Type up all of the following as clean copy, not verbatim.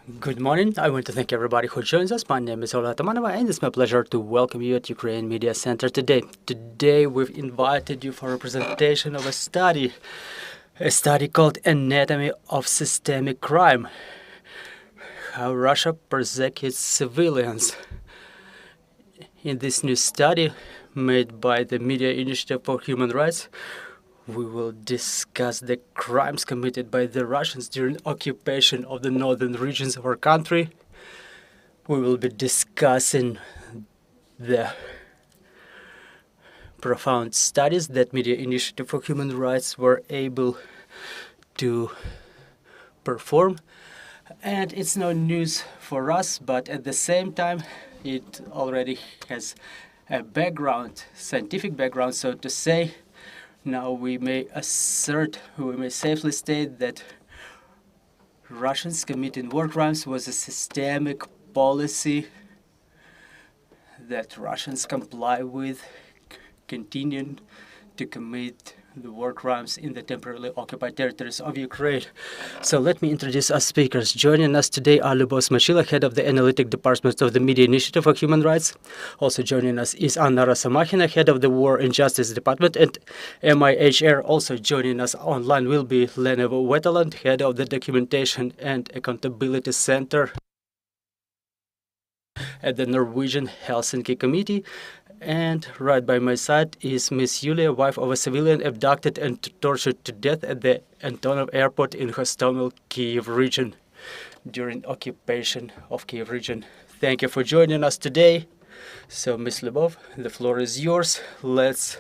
Good morning. I want to thank everybody who joins us. My name is Ola Atamanova, and it's my pleasure to welcome you at Ukraine Media Center today. Today, we've invited you for a presentation of a study called Anatomy of Systemic Crime, How Russia Persecutes Civilians. In this new study made by the Media Initiative for Human Rights, we will discuss the crimes committed by the Russians during occupation of the northern regions of our country. We will be discussing the profound studies that Media Initiative for Human Rights were able to perform. And it's no news for us, but at the same time, it already has a background, scientific background, so to say. Now we may safely state that Russians committing war crimes was a systemic policy that Russians comply with, continuing to commit the war crimes in the temporarily occupied territories of Ukraine. So let me introduce our speakers. Joining us today are Lyubov, Smachylo, head of the Analytic Department of the Media Initiative for Human Rights. Also joining us is Rassamakhina, head of the War and Justice Department, and MIHR. Also joining us online will be Lene of Wetteland, head of the Documentation and Accountability Center at the Norwegian Helsinki Committee. And right by my side is Miss Yuliia, wife of a civilian abducted and tortured to death at the Antonov airport in Hostomel, Kyiv region, during occupation of Kyiv region. Thank you for joining us today. So, Miss Lyubov, the floor is yours. Let's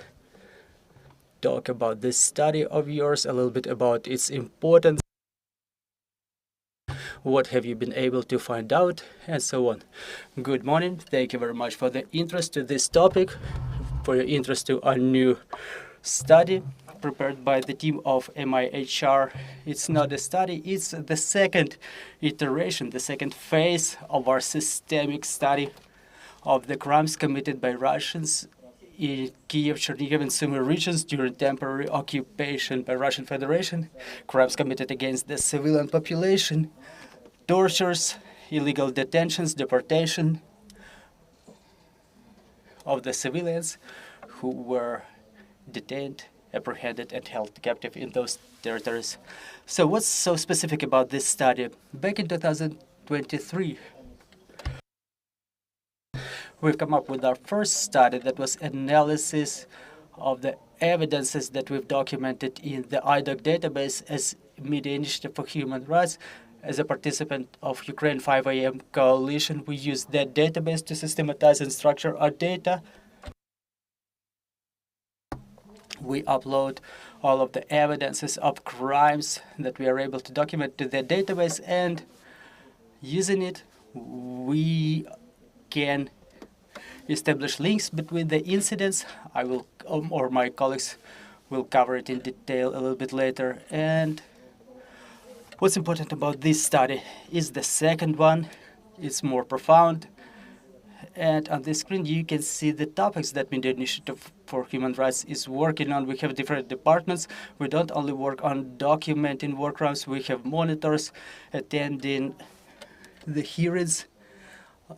talk about this study of yours, a little bit about its importance. What have you been able to find out, and so on. Good morning. Thank you very much for the interest to this topic, for your interest to our new study prepared by the team of MIHR. It's not a study, it's the second iteration, the second phase of our systemic study of the crimes committed by Russians in Kyiv, Chernihiv and Sumy regions during temporary occupation by Russian Federation, crimes committed against the civilian population, tortures, illegal detentions, deportation of the civilians who were detained, apprehended, and held captive in those territories. So what's so specific about this study? Back in 2023, we've come up with our first study that was analysis of the evidences that we've documented in the IDOC database as Media Initiative for Human Rights. As a participant of Ukraine 5 AM coalition, we use that database to systematize and structure our data. We upload all of the evidences of crimes that we are able to document to the database, and using it, we can establish links between the incidents. I will, or my colleagues will cover it in detail a little bit later. And what's important about this study is the second one. It's more profound. And on this screen, you can see the topics that Media Initiative for Human Rights is working on. We have different departments. We don't only work on documenting war crimes. We have monitors attending the hearings.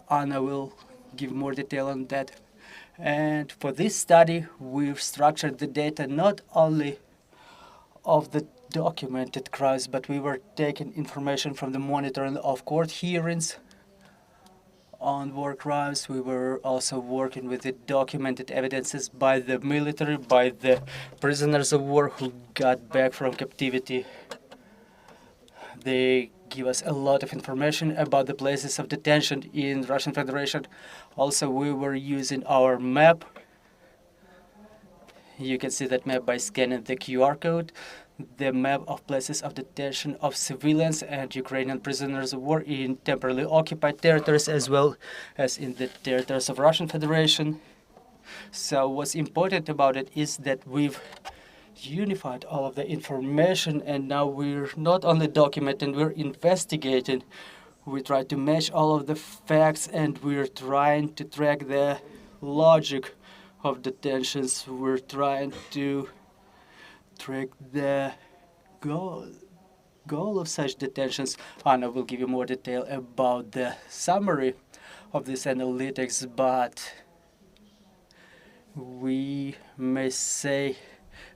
Anna will give more detail on that. And for this study, we've structured the data not only of the documented crimes, but we were taking information from the monitoring of court hearings on war crimes. We were also working with the documented evidences by the military, by the prisoners of war who got back from captivity. They give us a lot of information about the places of detention in Russian Federation. Also, we were using our map. You can see that map by scanning the QR code. The map of places of detention of civilians and Ukrainian prisoners of war in temporarily occupied territories, as well as in the territories of Russian Federation. So what's important about it is that we've unified all of the information, and now we're not only documenting, we're investigating. We try to match all of the facts, and we're trying to track the logic of detentions. We're trying to track the goal of such detentions. Anna will give you more detail about the summary of this analytics, but we may say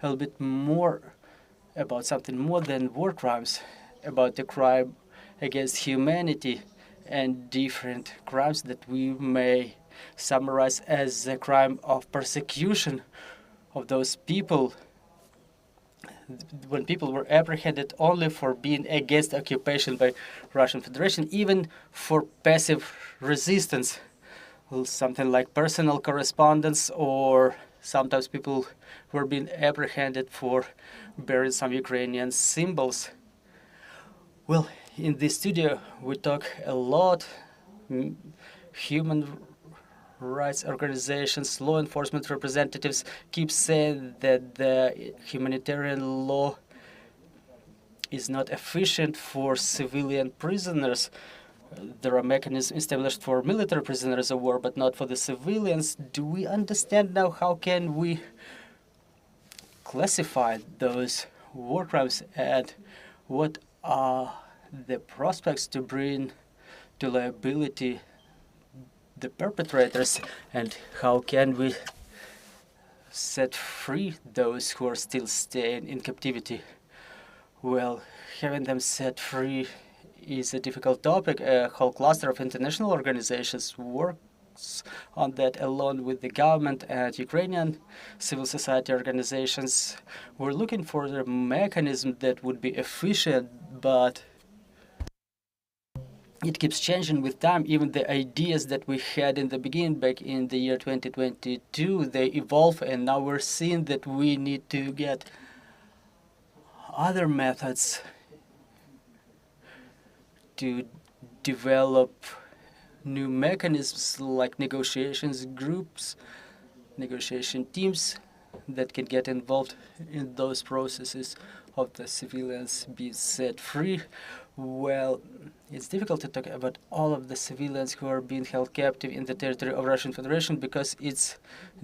a little bit more about something more than war crimes, about the crime against humanity and different crimes that we may summarize as a crime of persecution of those people, when people were apprehended only for being against occupation by Russian Federation, even for passive resistance, something like personal correspondence, or sometimes people were being apprehended for bearing some Ukrainian symbols. Well, in this studio we talk a lot. Human rights organizations, law enforcement representatives keep saying that the humanitarian law is not efficient for civilian prisoners. There are mechanisms established for military prisoners of war, but not for the civilians. Do we understand now how can we classify those war crimes, and what are the prospects to bring to liability the perpetrators, and how can we set free those who are still staying in captivity? Well, having them set free is a difficult topic. A whole cluster of international organizations works on that along with the government and Ukrainian civil society organizations. We're looking for a mechanism that would be efficient, but it keeps changing with time. Even the ideas that we had in the beginning, back in the year 2022, they evolve, and now we're seeing that we need to get other methods to develop new mechanisms like negotiations groups, negotiation teams that can get involved in those processes of the civilians being set free. Well, it's difficult to talk about all of the civilians who are being held captive in the territory of Russian Federation, because it's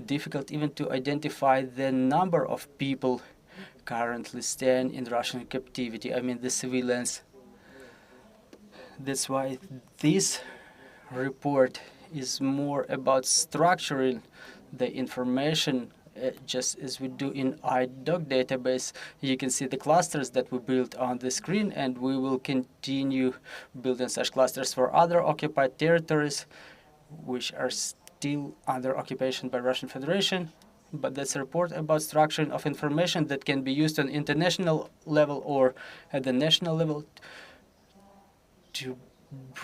difficult even to identify the number of people currently staying in Russian captivity. I mean, the civilians. That's why this report is more about structuring the information, just as we do in IDOC database. You can see the clusters that we built on the screen, and we will continue building such clusters for other occupied territories which are still under occupation by Russian Federation. But that's a report about structuring of information that can be used on international level or at the national level to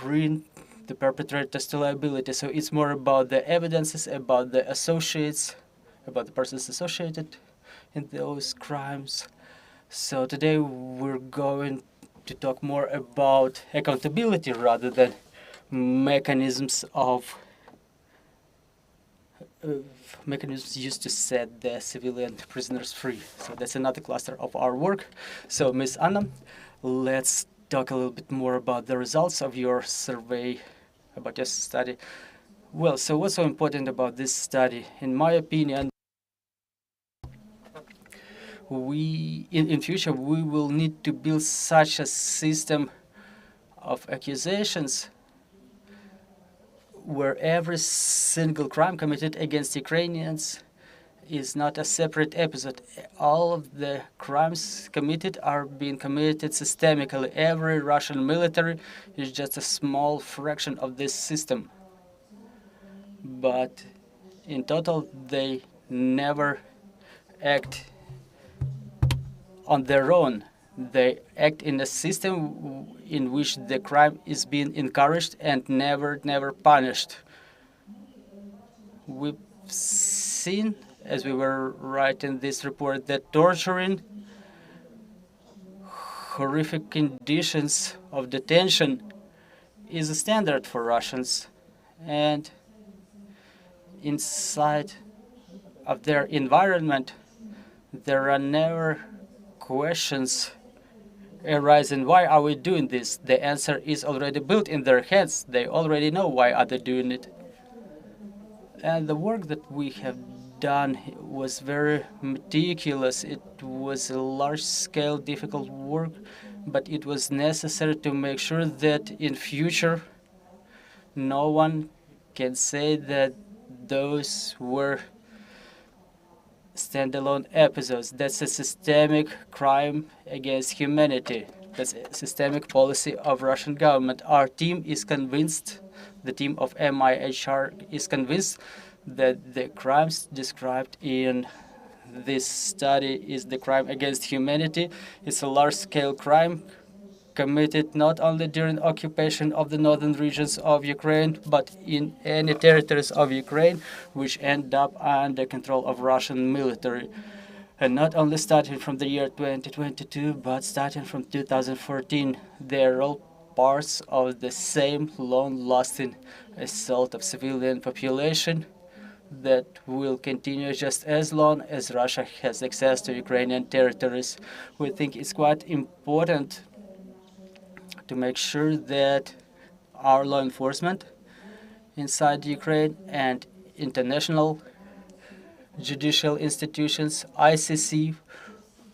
bring the perpetrators to liability. So it's more about the evidences, about the associates, about the persons associated in those crimes. So today we're going to talk more about accountability rather than mechanisms mechanisms used to set the civilian prisoners free. So that's another cluster of our work. So Ms. Anna, let's talk a little bit more about the results of your survey, about your study. Well, so what's so important about this study? In my opinion, in future we will need to build such a system of accusations where every single crime committed against Ukrainians is not a separate episode. All of the crimes committed are being committed systemically. Every Russian military is just a small fraction of this system. But in total, they never act on their own. They act in a system in which the crime is being encouraged and never punished. We've seen, as we were writing this report, that torturing, horrific conditions of detention is a standard for Russians, and inside of their environment there are never questions arising, why are we doing this? The answer is already built in their heads. They already know why are they doing it. And the work that we have done was very meticulous. It was a large-scale, difficult work but it was necessary to make sure that in future no one can say that those were standalone episodes. That's a systemic crime against humanity. That's a systemic policy of Russian government. Our team is convinced, the team of MIHR is convinced that the crimes described in this study is the crime against humanity. It's a large-scale crime committed not only during occupation of the northern regions of Ukraine, but in any territories of Ukraine which end up under control of Russian military. And not only starting from the year 2022, but starting from 2014, they're all parts of the same long-lasting assault of civilian population that will continue just as long as Russia has access to Ukrainian territories. We think it's quite important to make sure that our law enforcement inside Ukraine and international judicial institutions, ICC,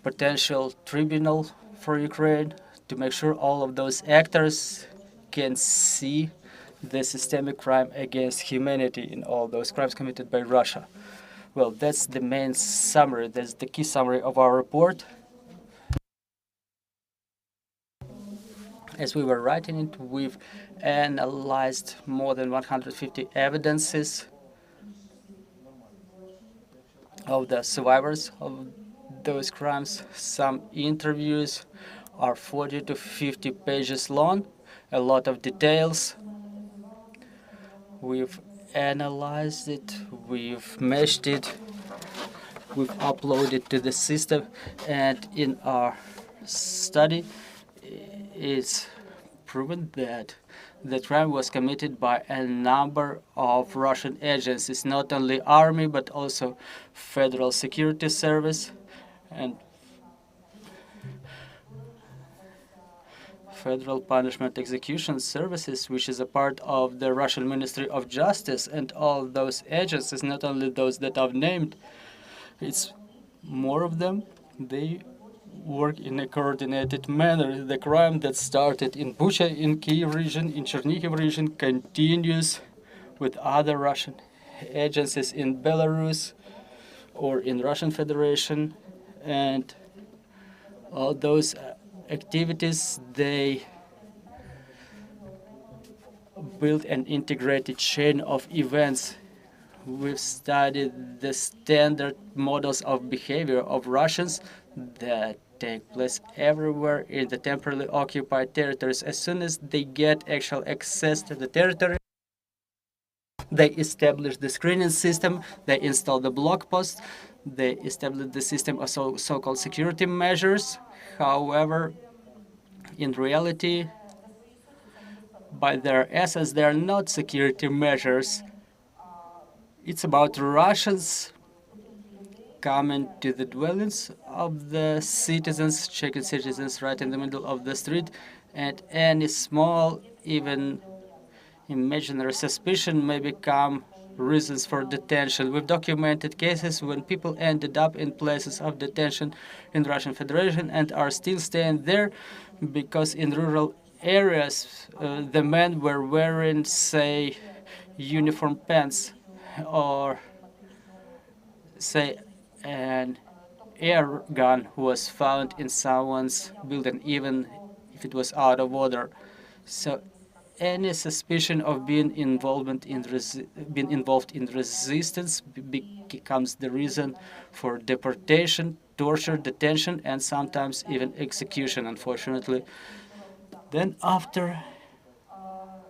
potential tribunal for Ukraine, to make sure all of those actors can see the systemic crime against humanity in all those crimes committed by Russia. Well, that's the main summary, that's the key summary of our report. As we were writing it, we've analyzed more than 150 evidences of the survivors of those crimes. Some interviews are 40 to 50 pages long, a lot of details. We've analyzed it, we've meshed it, we've uploaded to the system, and in our study, it's proven that the crime was committed by a number of Russian agencies, not only army, but also Federal Security Service and Federal Punishment Execution Services, which is a part of the Russian Ministry of Justice, and all those agencies, not only those that I've named, it's more of them. They work in a coordinated manner. The crime that started in Bucha, in Kyiv region, in Chernihiv region, continues with other Russian agencies in Belarus or in Russian Federation, and all those activities, they build an integrated chain of events. We've studied the standard models of behavior of Russians that take place everywhere in the temporarily occupied territories. As soon as they get actual access to the territory, they establish the screening system, they install the block post, they establish the system of so-called security measures. However, in reality, by their essence, they are not security measures. It's about Russians coming to the dwellings of the citizens, checking citizens right in the middle of the street, and any small, even imaginary suspicion may become reasons for detention. We've documented cases when people ended up in places of detention in the Russian Federation and are still staying there because in rural areas the men were wearing, say, uniform pants, or say an air gun was found in someone's building, even if it was out of order. So any suspicion of being involved in resistance becomes the reason for deportation, torture, detention, and sometimes even execution, unfortunately. Then after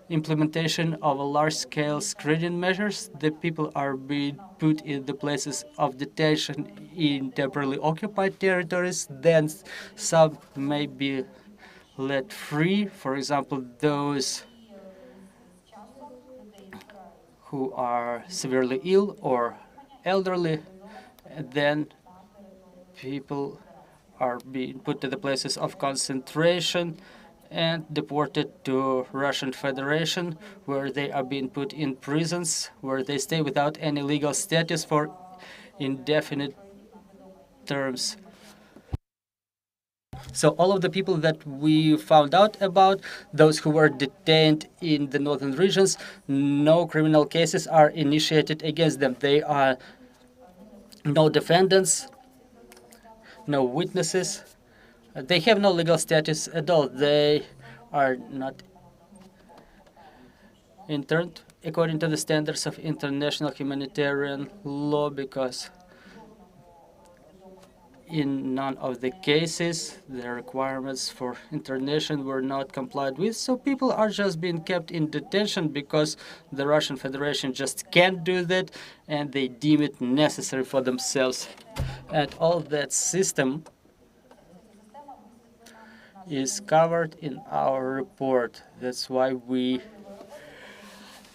implementation of a large-scale screening measures, the people are being put in the places of detention in temporarily occupied territories. Then some may be let free, for example, those who are severely ill or elderly. And then people are being put to the places of concentration and deported to Russian Federation, where they are being put in prisons, where they stay without any legal status for indefinite terms. So all of the people that we found out about, those who were detained in the northern regions, no criminal cases are initiated against them. They are no defendants, no witnesses. They have no legal status at all. They are not interned according to the standards of international humanitarian law, because in none of the cases the requirements for internation were not complied with. So people are just being kept in detention because the Russian Federation just can't do that, and they deem it necessary for themselves. And all that system is covered in our report. That's why we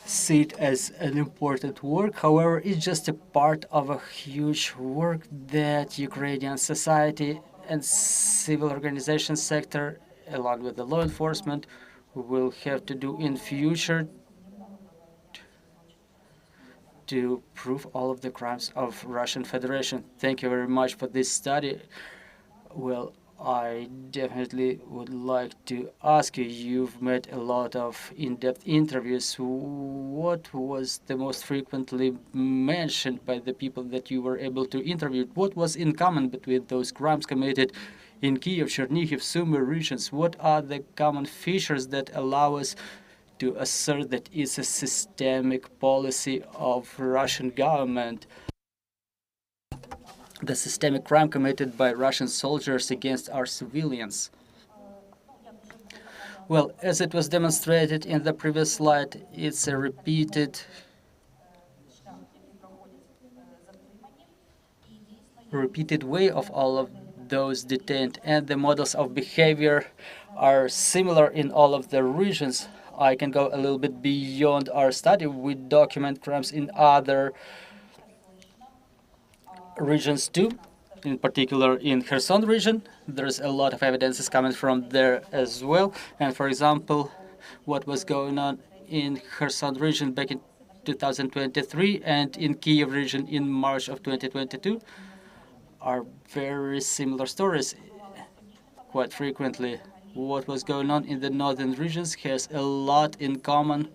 see it as an important work. However, it's just a part of a huge work that Ukrainian society and civil organization sector, along with the law enforcement, will have to do in future to prove all of the crimes of Russian Federation. Thank you very much for this study. Well, I definitely would like to ask you, you've made a lot of in-depth interviews. What was the most frequently mentioned by the people that you were able to interview? What was in common between those crimes committed in Kyiv, Chernihiv, Sumy regions? What are the common features that allow us to assert that it's a systemic policy of Russian government? The systemic crime committed by Russian soldiers against our civilians. Well, as it was demonstrated in the previous slide, it's a repeated way of all of those detained, and the models of behavior are similar in all of the regions. I can go a little bit beyond our study. We document crimes in other regions too, in particular in Kherson region. There's a lot of evidences coming from there as well. And for example, what was going on in Kherson region back in 2023 and in Kyiv region in March of 2022 are very similar stories. Quite frequently, what was going on in the northern regions has a lot in common.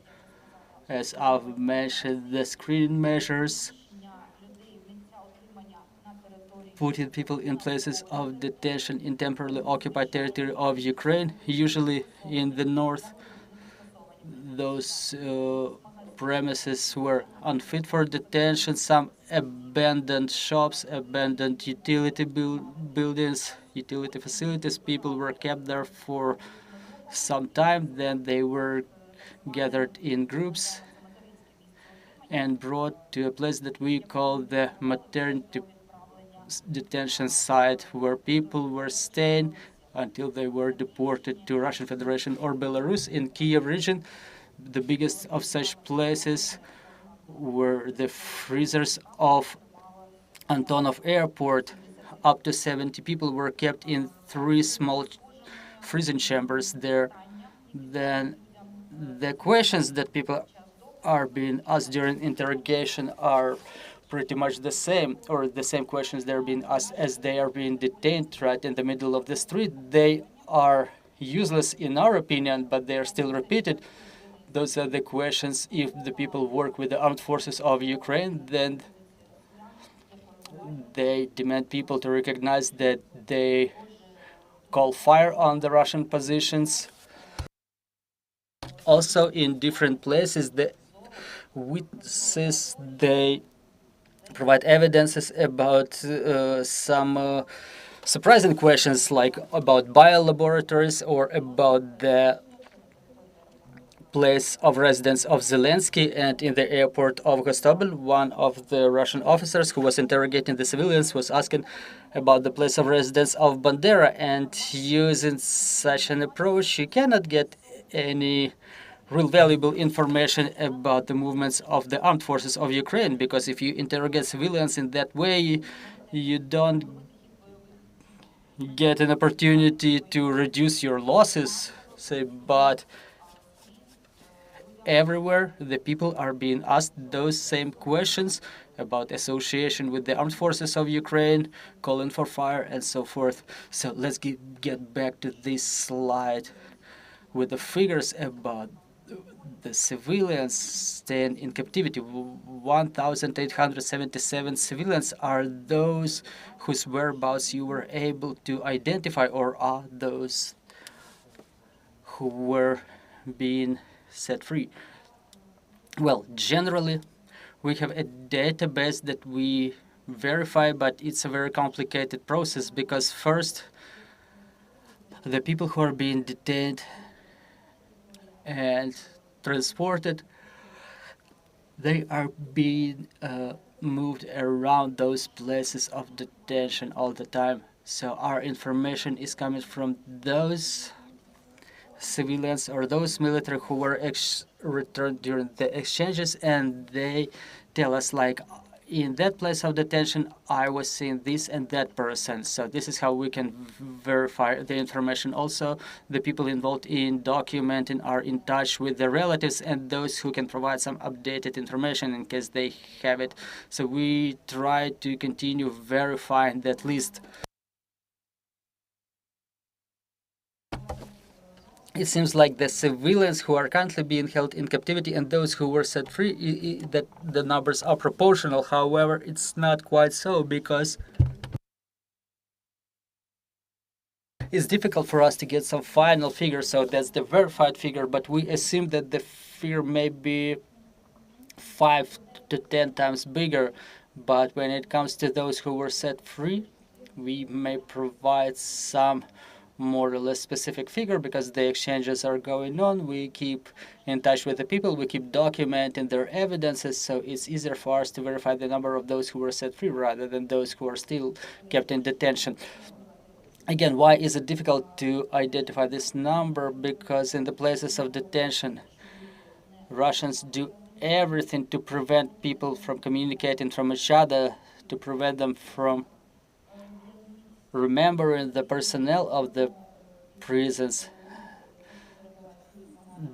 As I've mentioned, the screening measures, putting people in places of detention in temporarily occupied territory of Ukraine, usually in the north. Those premises were unfit for detention, some abandoned shops, abandoned utility buildings, utility facilities. People were kept there for some time, then they were gathered in groups and brought to a place that we call the maternity detention site, where people were staying until they were deported to Russian Federation or Belarus. In Kyiv region, the biggest of such places were the freezers of Antonov airport. Up to 70 people were kept in 3 small freezing chambers there. Then the questions that people are being asked during interrogation are pretty much the same, or the same questions they're being asked as they are being detained right in the middle of the street. They are useless in our opinion, but they are still repeated. Those are the questions. If the people work with the armed forces of Ukraine, then they demand people to recognize that they call fire on the Russian positions. Also, in different places, the witnesses, they provide evidences about some surprising questions, like about biolaboratories or about the place of residence of Zelensky. And in the airport of Hostomel, one of the Russian officers who was interrogating the civilians was asking about the place of residence of Bandera. And using such an approach, you cannot get any real valuable information about the movements of the armed forces of Ukraine, because if you interrogate civilians in that way, you don't get an opportunity to reduce your losses, say, but everywhere the people are being asked those same questions about association with the armed forces of Ukraine, calling for fire, and so forth. So let's get back to this slide with the figures about the civilians staying in captivity. 1,877 civilians are those whose whereabouts you were able to identify, or are those who were being set free. Well, generally, we have a database that we verify, but it's a very complicated process because first, the people who are being detained and transported, they are being moved around those places of detention all the time. So our information is coming from those civilians or those military who were returned during the exchanges, and they tell us, like, in that place of detention I was seeing this and that person. So this is how we can verify the information. Also, the people involved in documenting are in touch with the relatives and those who can provide some updated information in case they have it. So we try to continue verifying that list. It seems like the civilians who are currently being held in captivity and those who were set free, that the numbers are proportional. However, it's not quite so, because it's difficult for us to get some final figure. So that's the verified figure, but we assume that the figure may be 5 to 10 times bigger. But when it comes to those who were set free, we may provide some more or less specific figure because the exchanges are going on. We keep in touch with the people, we keep documenting their evidences, so it's easier for us to verify the number of those who were set free rather than those who are still kept in detention. Again, why is it difficult to identify this number? Because in the places of detention, Russians do everything to prevent people from communicating from each other, to prevent them from remembering the personnel of the prisons.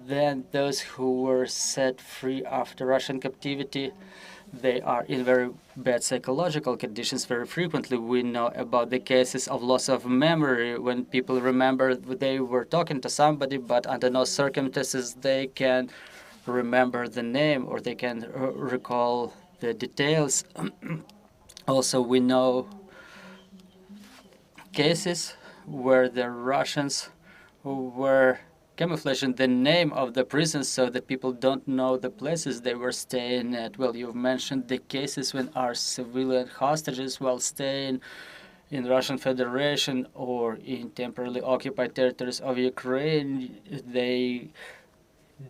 Then those who were set free after Russian captivity, they are in very bad psychological conditions very frequently. We know about the cases of loss of memory when people remember they were talking to somebody, but under no circumstances they can remember the name or they can recall the details. Also, we know cases where the Russians were camouflaging the name of the prisons so that people don't know the places they were staying at. Well, you've mentioned the cases when our civilian hostages, while staying in Russian Federation or in temporarily occupied territories of Ukraine, they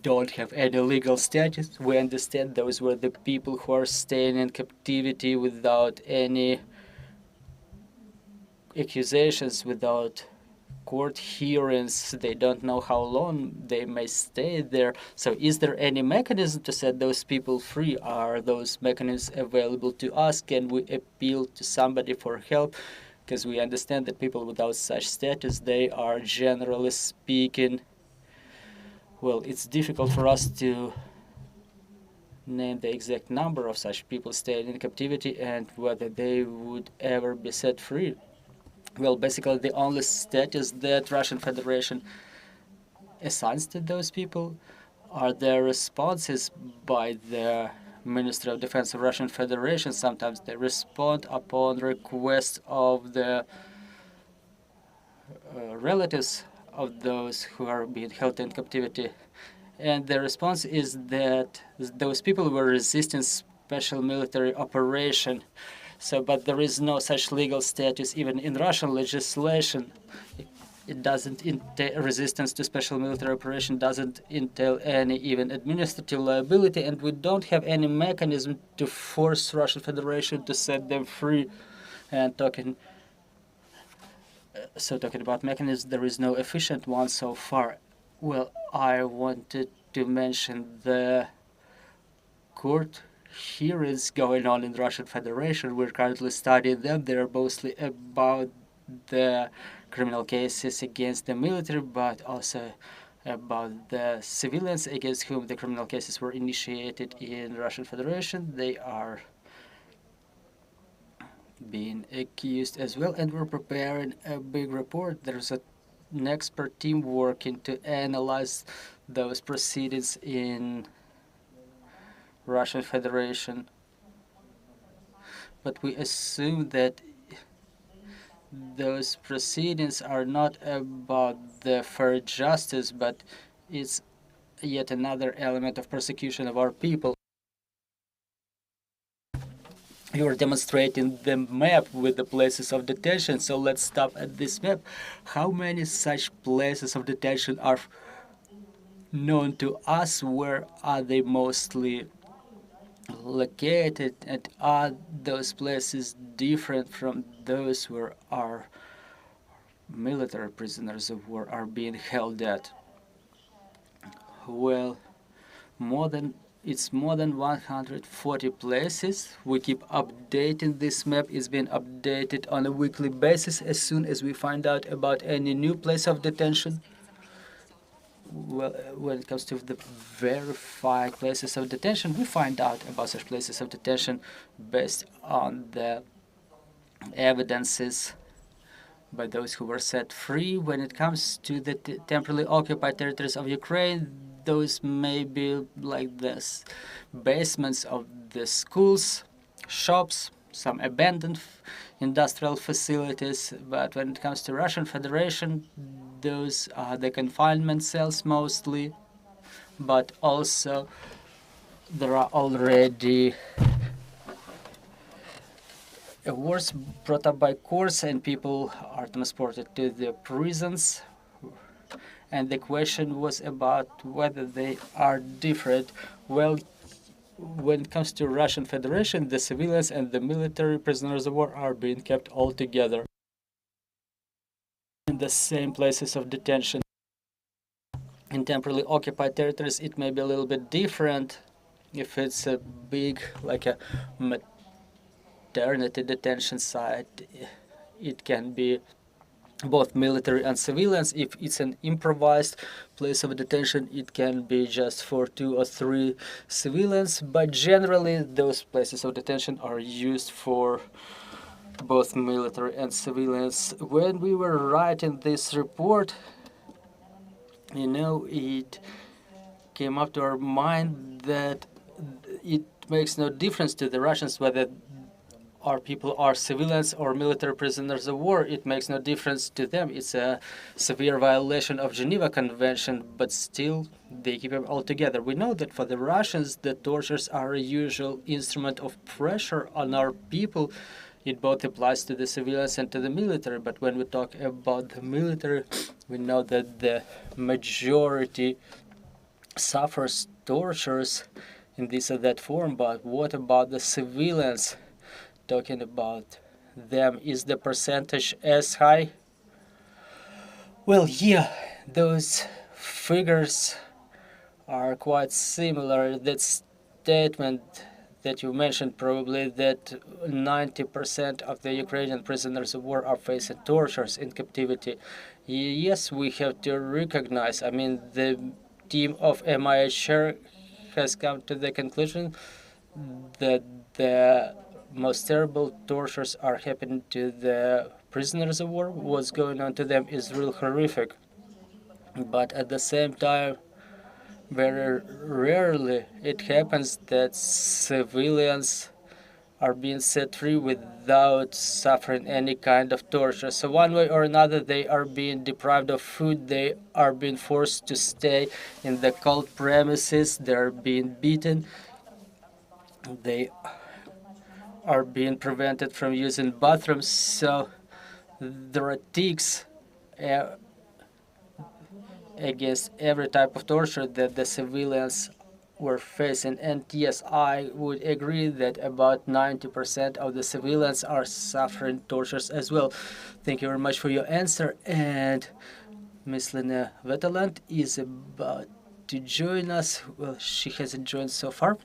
don't have any legal status. We understand those were the people who are staying in captivity without any accusations, without court hearings. They don't know how long they may stay there. So is there any mechanism to set those people free? Are those mechanisms available to us? Can we appeal to somebody for help? Because we understand that people without such status, they are, generally speaking, well, it's difficult for us to name the exact number of such people staying in captivity and whether they would ever be set free. Well, basically, the only status that Russian Federation assigns to those people are their responses by the Ministry of Defense of Russian Federation. Sometimes they respond upon request of the relatives of those who are being held in captivity. And the response is that those people were resisting special military operation. So, but there is no such legal status even in Russian legislation. It doesn't entail resistance to special military operation, doesn't entail any even administrative liability, and we don't have any mechanism to force Russian Federation to set them free. And talking about mechanisms, there is no efficient one so far. Well, I wanted to mention the court hearings going on in the Russian Federation. We're currently studying them. They're mostly about the criminal cases against the military, but also about the civilians against whom the criminal cases were initiated in Russian Federation. They are being accused as well, and we're preparing a big report. There's an expert team working to analyze those proceedings in Russian Federation. But we assume that those proceedings are not about the fair justice, but it's yet another element of persecution of our people. You are demonstrating the map with the places of detention, so let's stop at this map. How many such places of detention are known to us? Where are they mostly located, and are those places different from those where our military prisoners of war are being held at? Well, it's more than 140 places. We keep updating this map. It's been updated on a weekly basis as soon as we find out about any new place of detention. Well, when it comes to the verified places of detention, we find out about such places of detention based on the evidences by those who were set free. When it comes to the temporarily occupied territories of Ukraine, those may be like this basements of the schools, shops, some abandoned industrial facilities. But when it comes to Russian Federation, those are the confinement cells mostly, but also there are already awards brought up by courts, and people are transported to the prisons. And the question was about whether they are different. Well, when it comes to Russian Federation, the civilians and the military prisoners of war are being kept all together in the same places of detention. In temporarily occupied territories, it may be a little bit different. If it's a big, like a maternity detention site, it can be both military and civilians. If it's an improvised place of detention, it can be just for 2 or 3 civilians, but generally those places of detention are used for both military and civilians. When we were writing this report, it came up to our mind that it makes no difference to the Russians whether our people are civilians or military prisoners of war. It makes no difference to them. It's a severe violation of Geneva Convention, but still they keep them all together. We know that for the Russians, the tortures are a usual instrument of pressure on our people. It both applies to the civilians and to the military, but when we talk about the military, we know that the majority suffers tortures in this or that form. But what about the civilians? Talking about them, is the percentage as high? Well, yeah, those figures are quite similar. That statement that you mentioned, probably that 90% of the Ukrainian prisoners of war are facing tortures in captivity. Yes, we have to recognize, the team of MIHR has come to the conclusion that the most terrible tortures are happening to the prisoners of war. What's going on to them is real horrific. But at the same time, very rarely it happens that civilians are being set free without suffering any kind of torture. So one way or another, they are being deprived of food, they are being forced to stay in the cold premises, they are being beaten, they are being prevented from using bathrooms. So there are ticks against every type of torture that the civilians were facing. And yes, I would agree that about 90% of the civilians are suffering tortures as well. Thank you very much for your answer. And Miss Lene Wetteland is about to join us. Well, she hasn't joined so far,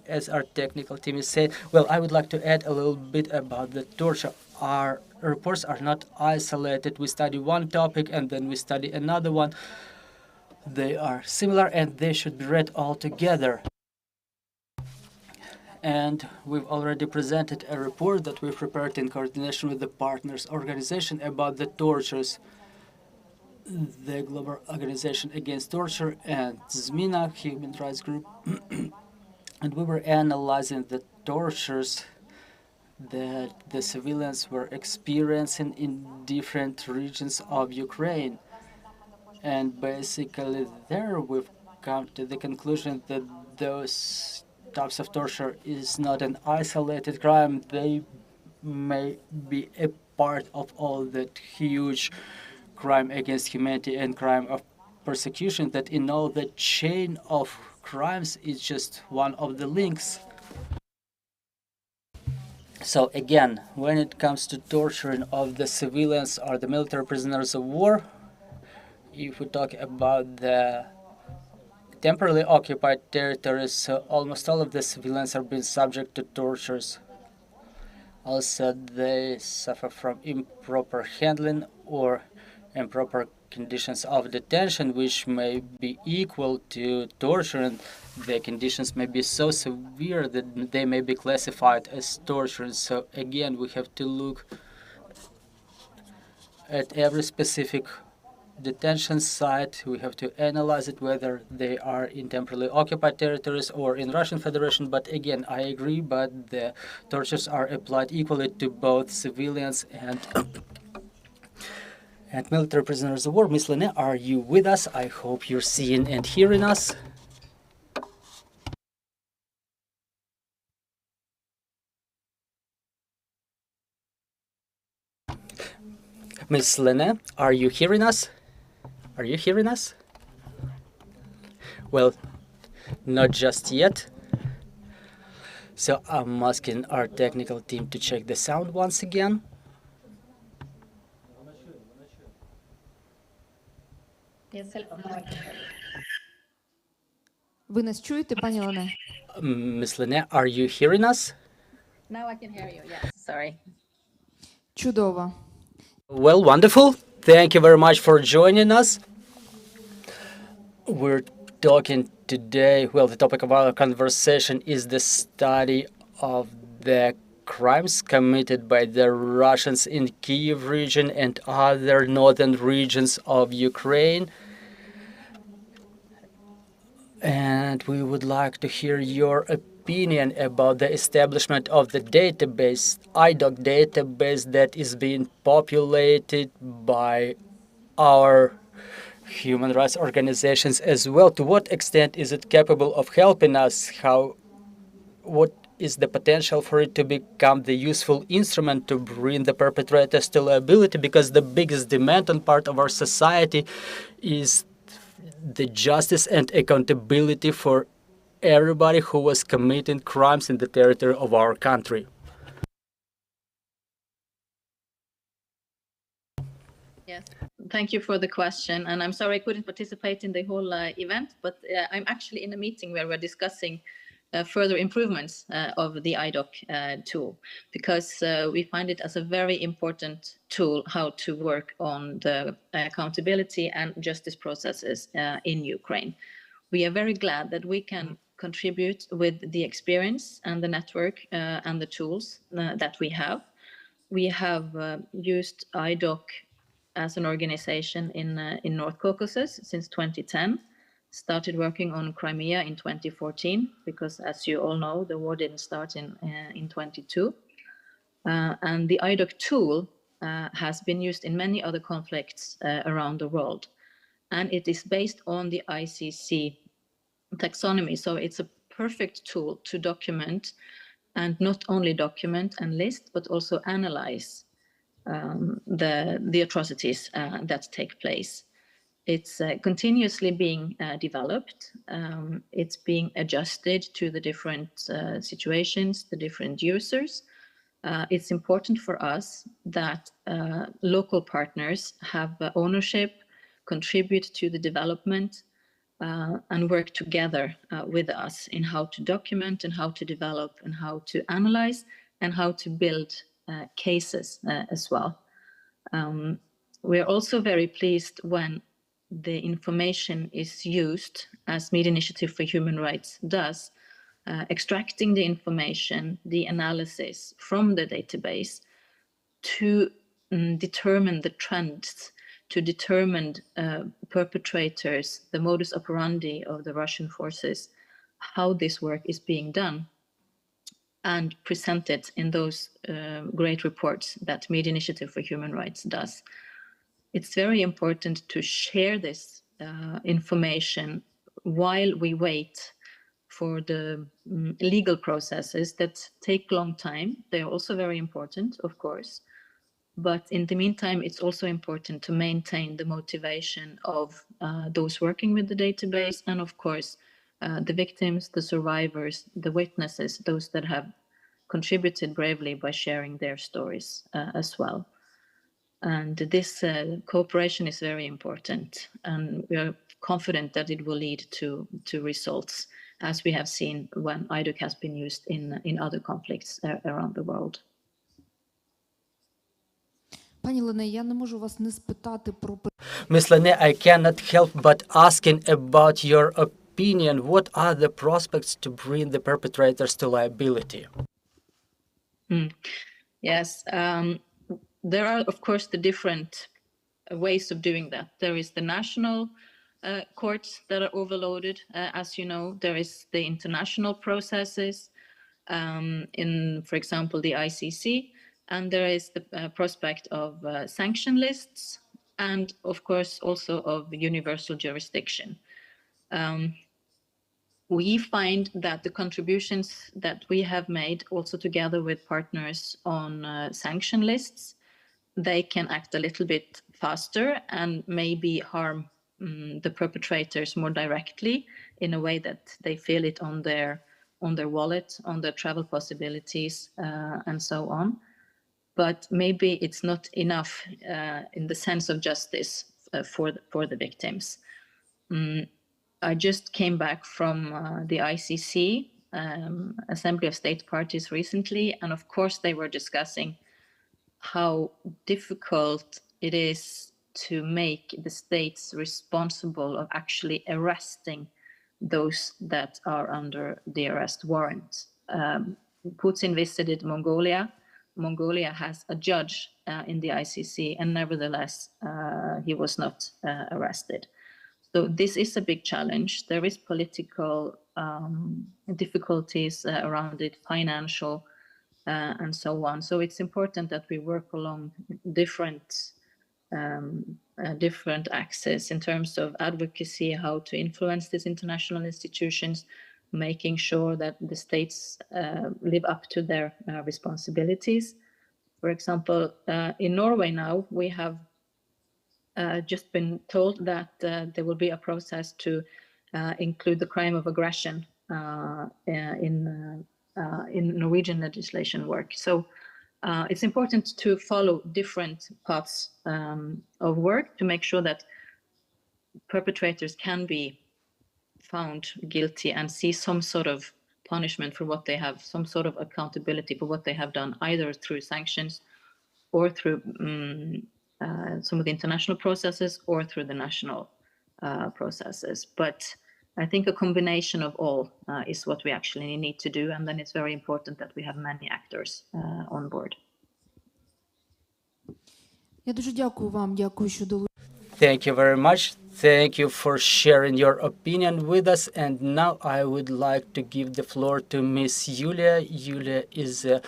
as our technical team is saying. Well, I would like to add a little bit about the torture. Our reports are not isolated. We study one topic and then we study another one. They are similar and they should be read all together. And we've already presented a report that we've prepared in coordination with the partners organization about the tortures, the Global Organization Against Torture and ZMINA, Human Rights Group. And we were analyzing the tortures that the civilians were experiencing in different regions of Ukraine. And basically there we've come to the conclusion that those types of torture is not an isolated crime. They may be a part of all that huge crime against humanity and crime of persecution, that in all the chain of crimes is just one of the links. So again, when it comes to torturing of the civilians or the military prisoners of war, if we talk about the temporarily occupied territories, almost all of the civilians are being subject to tortures. Also, they suffer from improper handling or improper conditions of detention, which may be equal to torture, and the conditions may be so severe that they may be classified as torture. So again, we have to look at every specific detention site. We have to analyze it, whether they are in temporarily occupied territories or in Russian Federation. But again, I agree, but the tortures are applied equally to both civilians and and military prisoners of war. Miss Lene, are you with us? I hope you're seeing and hearing us. Miss Lene, are you hearing us? Are you hearing us? Well, not just yet. So I'm asking our technical team to check the sound once again. Ви нас чуєте, пані Лене? Miss Lene, are you hearing us? Now I can hear you, yes, sorry. Чудово. Well, wonderful. Thank you very much for joining us. We're talking today, well, the topic of our conversation is the study of the crimes committed by the Russians in Kyiv region and other northern regions of Ukraine. And we would like to hear your opinion about the establishment of the database, IDOC database, that is being populated by our human rights organizations as well. To what extent is it capable of helping us? What is the potential for it to become the useful instrument to bring the perpetrators to liability? Because the biggest demand on part of our society is the justice and accountability for everybody who was committing crimes in the territory of our country. Yes, thank you for the question. And I'm sorry I couldn't participate in the whole event, but I'm actually in a meeting where we're discussing further improvements of the IDOC tool, because we find it as a very important tool how to work on the accountability and justice processes in Ukraine. We are very glad that we can contribute with the experience and the network and the tools that we have. We have used IDOC as an organization in North Caucasus since 2010. Started working on Crimea in 2014, because as you all know, the war didn't start in 22. And the IDOC tool has been used in many other conflicts around the world. And it is based on the ICC taxonomy. So it's a perfect tool to document, and not only document and list, but also analyze the atrocities that take place. It's continuously being developed. It's being adjusted to the different situations, the different users. It's important for us that local partners have ownership, contribute to the development, and work together with us in how to document and how to develop and how to analyze and how to build cases as well. We're also very pleased when the information is used, as Media Initiative for Human Rights does, extracting the information, the analysis from the database to determine the trends, to determine perpetrators, the modus operandi of the Russian forces, how this work is being done, and present it in those great reports that Media Initiative for Human Rights does. It's very important to share this information while we wait for the legal processes that take long time. They're also very important, of course. But in the meantime, it's also important to maintain the motivation of those working with the database and, of course, the victims, the survivors, the witnesses, those that have contributed bravely by sharing their stories as well. And this cooperation is very important, and we are confident that it will lead to results, as we have seen when IDOC has been used in other conflicts around the world. Пані Лене, я не можу вас не спитати про Ms. Lene, I cannot help but asking about your opinion. What are the prospects to bring the perpetrators to liability? Yes, there are, of course, the different ways of doing that. There is the national courts that are overloaded. As you know, there is the international processes in, for example, the ICC, and there is the prospect of sanction lists, and of course also of universal jurisdiction. We find that the contributions that we have made, also together with partners on sanction lists, they can act a little bit faster and maybe harm the perpetrators more directly in a way that they feel it on their wallet, on their travel possibilities, and so on. But maybe it's not enough in the sense of justice for the victims. I just came back from the ICC, Assembly of State Parties, recently, and of course they were discussing how difficult it is to make the states responsible of actually arresting those that are under the arrest warrant. Putin visited Mongolia. Mongolia has a judge in the ICC, and nevertheless, he was not arrested. So this is a big challenge. There is political difficulties around it, financial, and so on. So it's important that we work along different axes in terms of advocacy, how to influence these international institutions, making sure that the states live up to their responsibilities. For example, in Norway now, we have just been told that there will be a process to include the crime of aggression in Norwegian legislation work. So it's important to follow different paths of work to make sure that perpetrators can be found guilty and see some sort of punishment for what they have, some sort of accountability for what they have done, either through sanctions or through some of the international processes or through the national processes. But I think a combination of all is what we actually need to do, and then it's very important that we have many actors on board. Я дуже дякую вам, дякую, що долучилися. Thank you very much. Thank you for sharing your opinion with us. And now I would like to give the floor to Miss Yuliia. Yuliia is a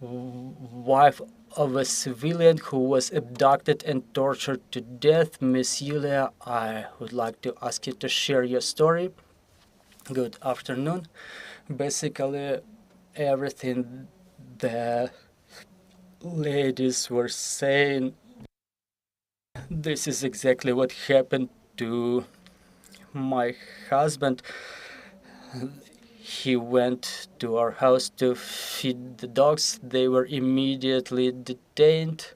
wife of a civilian who was abducted and tortured to death. Miss Yuliia, I would like to ask you to share your story. Good afternoon. Basically, everything the ladies were saying, this is exactly what happened to my husband. He went to our house to feed the dogs. They were immediately detained.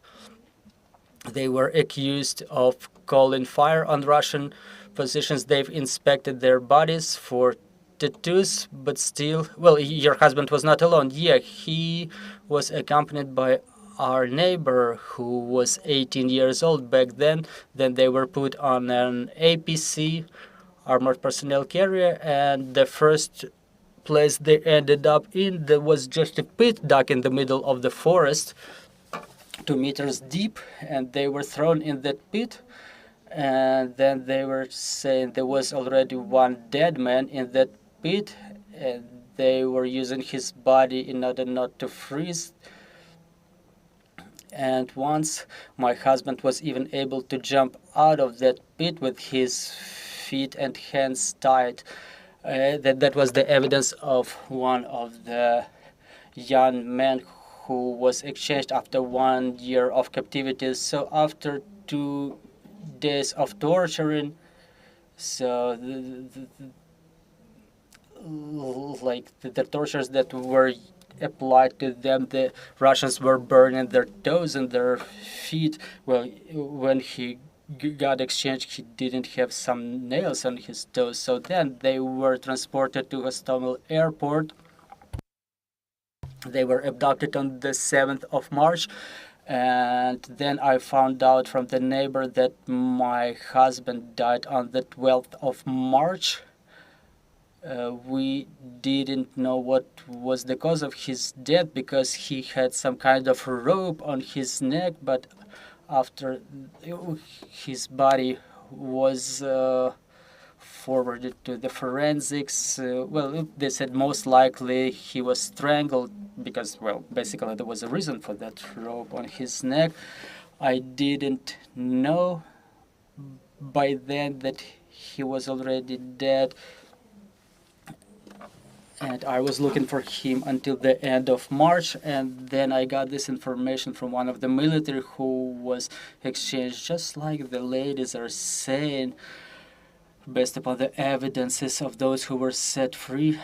They were accused of calling fire on Russian positions. They've inspected their bodies for tattoos, but still, well, your husband was not alone. Yeah, he was accompanied by our neighbor who was 18 years old back then. Then they were put on an APC, armored personnel carrier, and the first place they ended up in, there was just a pit dug in the middle of the forest, 2 meters deep, and they were thrown in that pit. And then they were saying there was already one dead man in that pit, and they were using his body in order not to freeze. And once my husband was even able to jump out of that pit with his feet and hands tied. That was the evidence of one of the young men who was exchanged after 1 year of captivity. So after 2 days of torturing, so the tortures that were applied to them, the Russians were burning their toes and their feet. Well, when he got exchanged, he didn't have some nails on his toes. So then they were transported to Hostomel airport. They were abducted on the 7th of March. And then I found out from the neighbor that my husband died on the 12th of March. We didn't know what was the cause of his death because he had some kind of rope on his neck, but after his body was forwarded to the forensics, well, they said most likely he was strangled because, well, basically there was a reason for that rope on his neck. I didn't know by then that he was already dead. And I was looking for him until the end of March, and then I got this information from one of the military who was exchanged, just like the ladies are saying, based upon the evidences of those who were set free.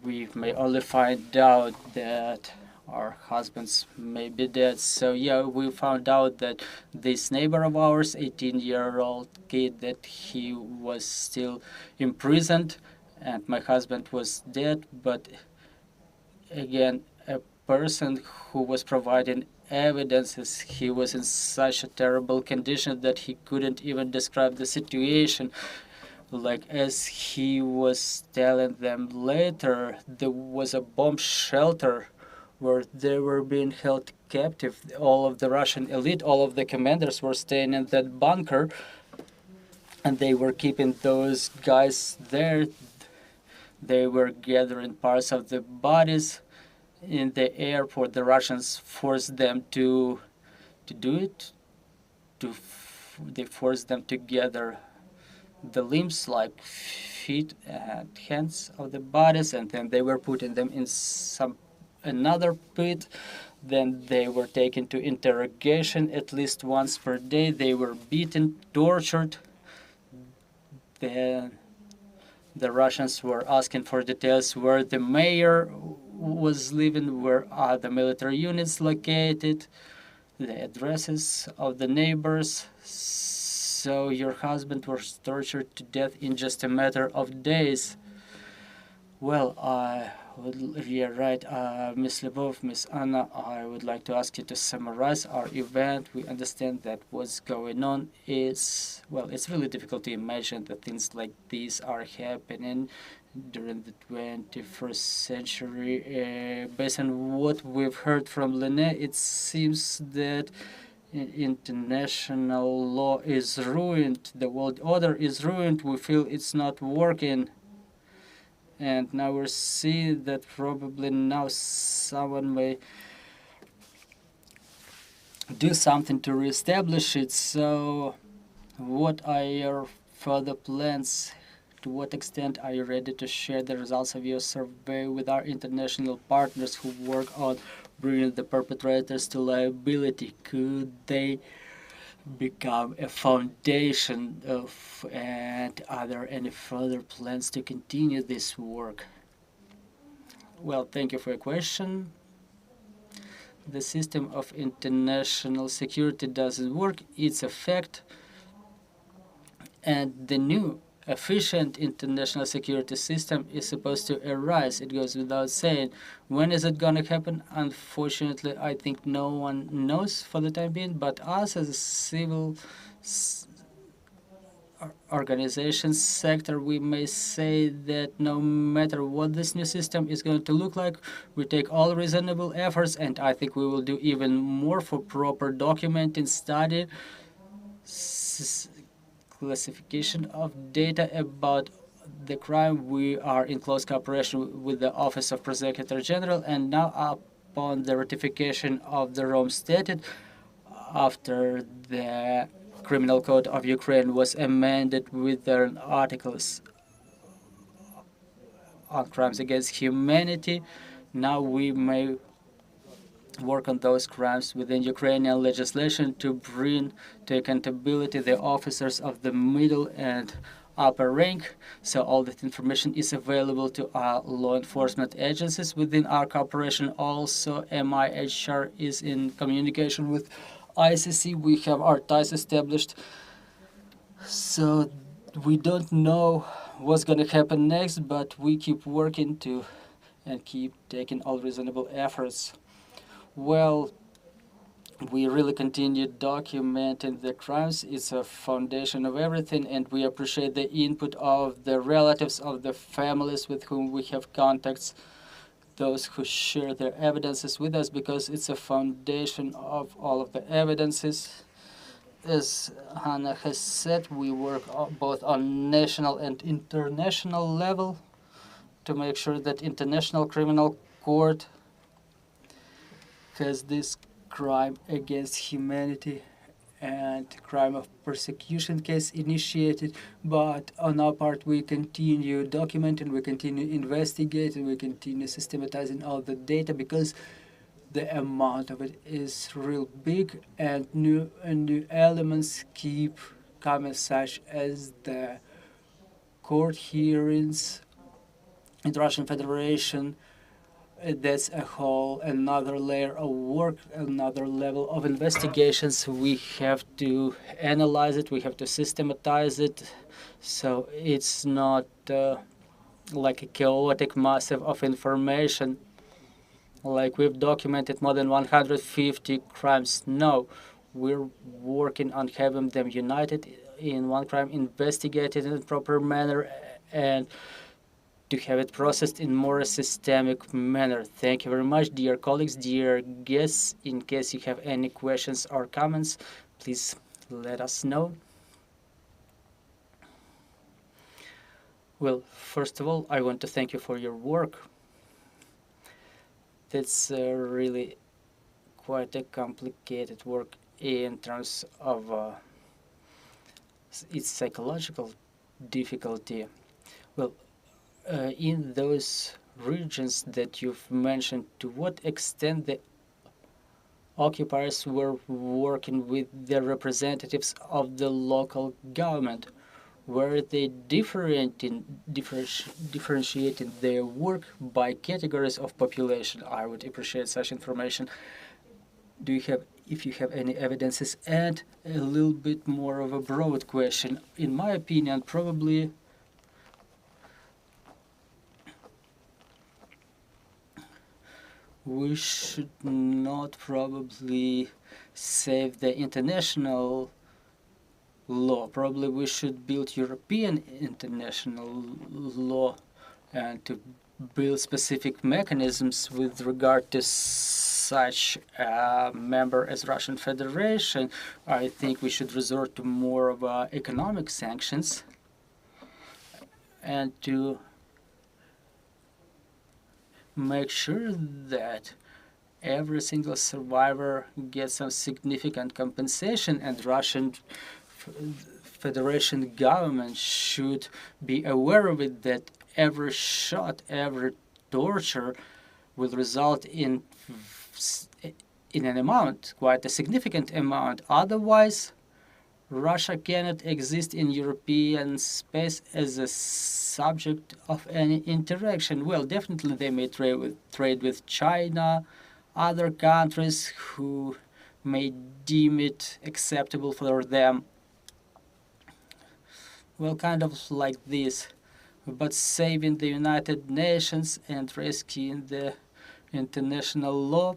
We may only find out that our husbands may be dead. So yeah, we found out that this neighbor of ours, 18-year-old kid, that he was still imprisoned, and my husband was dead. But again, a person who was providing evidences, he was in such a terrible condition that he couldn't even describe the situation. Like, as he was telling them later, there was a bomb shelter where they were being held captive. All of the Russian elite, all of the commanders were staying in that bunker, and they were keeping those guys there. They were gathering parts of the bodies in the airport. The Russians forced them to do it. They forced them to gather the limbs, like feet and hands of the bodies, and then they were putting them in another pit. Then they were taken to interrogation at least once per day. They were beaten, tortured. Then the Russians were asking for details where the mayor was living, where are the military units located, the addresses of the neighbors. So your husband was tortured to death in just a matter of days. Well, yeah, right, Ms. Lyubov, Ms. Anna, I would like to ask you to summarize our event. We understand that what's going on is, well, it's really difficult to imagine that things like these are happening during the 21st century. Based on what we've heard from Lene, it seems that international law is ruined, the world order is ruined, we feel it's not working. And now we're seeing that probably now someone may do something to reestablish it. So what are your further plans? To what extent are you ready to share the results of your survey with our international partners who work on bringing the perpetrators to liability? Could they become a foundation of, and are there any further plans to continue this work? Well, thank you for your question. The system of international security doesn't work, it's a fact, and the new efficient international security system is supposed to arise. It goes without saying. When is it gonna happen? Unfortunately, I think no one knows for the time being, but us as a civil organization sector, we may say that no matter what this new system is going to look like, we take all reasonable efforts, and I think we will do even more for proper documenting, study, classification of data about the crime. We are in close cooperation with the Office of Prosecutor General, and now upon the ratification of the Rome Statute, after the Criminal Code of Ukraine was amended with their articles on crimes against humanity, now we may work on those crimes within Ukrainian legislation to bring to accountability the officers of the middle and upper rank. So all that information is available to our law enforcement agencies within our cooperation. Also, MIHR is in communication with ICC. We have our ties established. So we don't know what's going to happen next, but we keep working to and keep taking all reasonable efforts. Well, we really continue documenting the crimes. It's a foundation of everything, and we appreciate the input of the relatives, of the families with whom we have contacts, those who share their evidences with us, because it's a foundation of all of the evidences. As Hannah has said, we work both on national and international level to make sure that International Criminal Court has this crime against humanity and crime of persecution case initiated. But on our part, we continue documenting, we continue investigating, we continue systematizing all the data, because the amount of it is real big, and new elements keep coming, such as the court hearings in the Russian Federation. That's a whole another layer of work, another level of investigations. We have to analyze it, we have to systematize it, so it's not like a chaotic massive of information, like we've documented more than 150 crimes. No, we're working on having them united in one crime, investigated in a proper manner, and to have it processed in more systemic manner. Thank you very much, dear colleagues, dear guests. In case you have any questions or comments, please let us know. Well, first of all, I want to thank you for your work. That's really quite a complicated work in terms of its psychological difficulty. Well, in those regions that you've mentioned, to what extent the occupiers were working with the representatives of the local government? Were they differentiating their work by categories of population? I would appreciate such information. Do you have, if you have any evidences? And a little bit more of a broad question. In my opinion, probably we should not probably save the international law. Probably we should build European international law and to build specific mechanisms with regard to such a member as Russian Federation. I think we should resort to more of economic sanctions and to make sure that every single survivor gets some significant compensation, and Russian Federation government should be aware of it, that every shot, every torture will result in an amount, quite a significant amount. Otherwise, Russia cannot exist in European space as a subject of any interaction. Well, definitely they may trade with China, other countries who may deem it acceptable for them. Well, kind of like this, but saving the United Nations and rescuing the international law,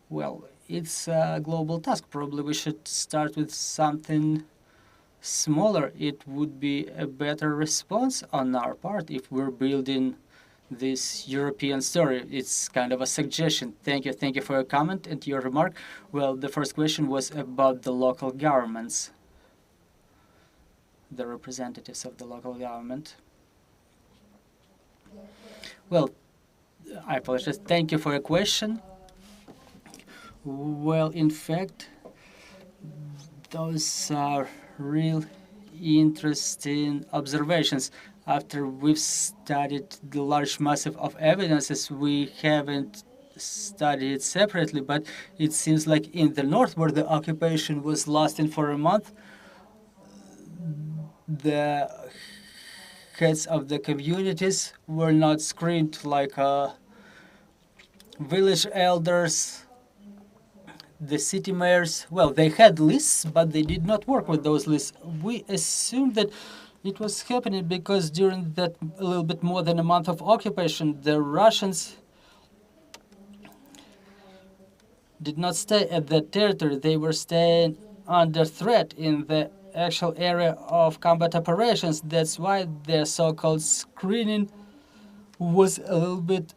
well, it's a global task. Probably we should start with something smaller. It would be a better response on our part if we're building this European story. It's kind of a suggestion. Thank you for your comment and your remark. Well, the first question was about the local governments, the representatives of the local government. Well, I apologize. Thank you for your question. Well, in fact, those are real interesting observations. After we've studied the large massive of evidences, we haven't studied it separately, but it seems like in the north, where the occupation was lasting for a month, the heads of the communities were not screened like village elders, the city mayors. Well, they had lists, but they did not work with those lists. We assumed that it was happening because during that a little bit more than a month of occupation, the Russians did not stay at that territory. They were staying under threat in the actual area of combat operations. That's why their so-called screening was a little bit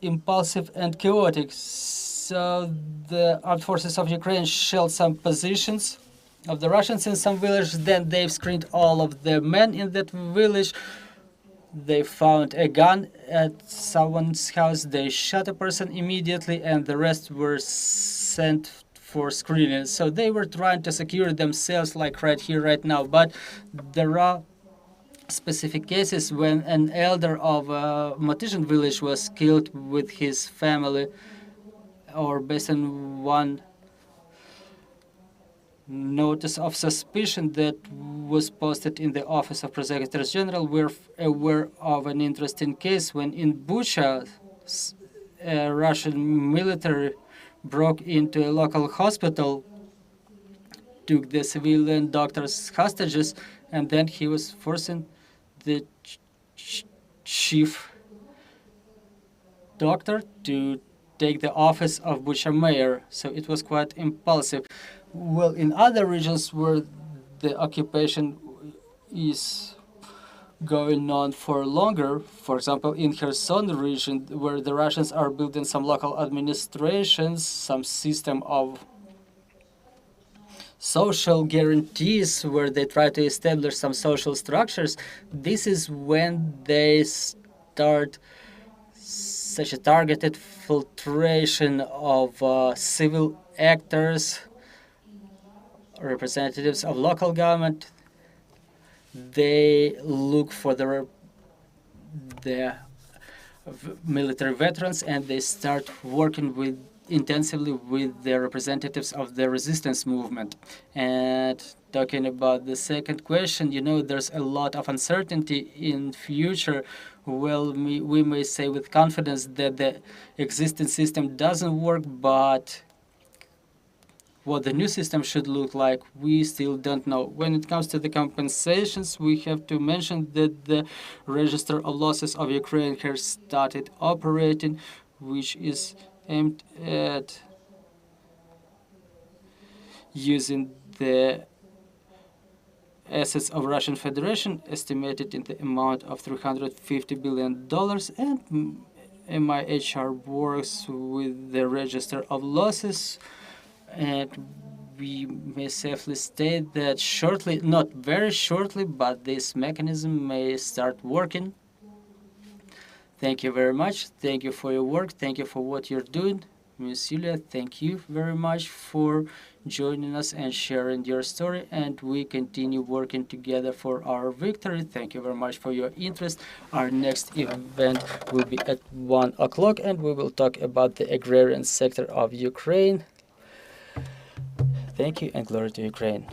impulsive and chaotic. So the armed forces of Ukraine shelled some positions of the Russians in some village. Then they've screened all of the men in that village. They found a gun at someone's house. They shot a person immediately, and the rest were sent for screening. So they were trying to secure themselves like right here, right now. But there are specific cases when an elder of a Matizhin village was killed with his family, or based on one notice of suspicion that was posted in the Office of Prosecutor General. We're aware of an interesting case when in Bucha, Russian military broke into a local hospital, took the civilian doctors hostages, and then he was forcing the chief doctor to take the office of Bucha mayor. So it was quite impulsive. Well, in other regions where the occupation is going on for longer, for example, in Kherson region, where the Russians are building some local administrations, some system of social guarantees where they try to establish some social structures, this is when they start such a targeted filtration of civil actors, representatives of local government. They look for the military veterans, and they start working intensively with the representatives of the resistance movement. And talking about the second question, there's a lot of uncertainty in future. Well, we may say with confidence that the existing system doesn't work, but what the new system should look like, we still don't know. When it comes to the compensations, we have to mention that the Register of Losses of Ukraine has started operating, which is aimed at using the assets of Russian Federation, estimated in the amount of $350 billion, and MIHR works with the Register of Losses. And we may safely state that shortly, not very shortly, but this mechanism may start working. Thank you very much. Thank you for your work. Thank you for what you're doing. Ms. Yuliia, thank you very much for joining us and sharing your story. And we continue working together for our victory. Thank you very much for your interest. Our next event will be at 1 o'clock, and we will talk about the agrarian sector of Ukraine. Thank you, and glory to Ukraine.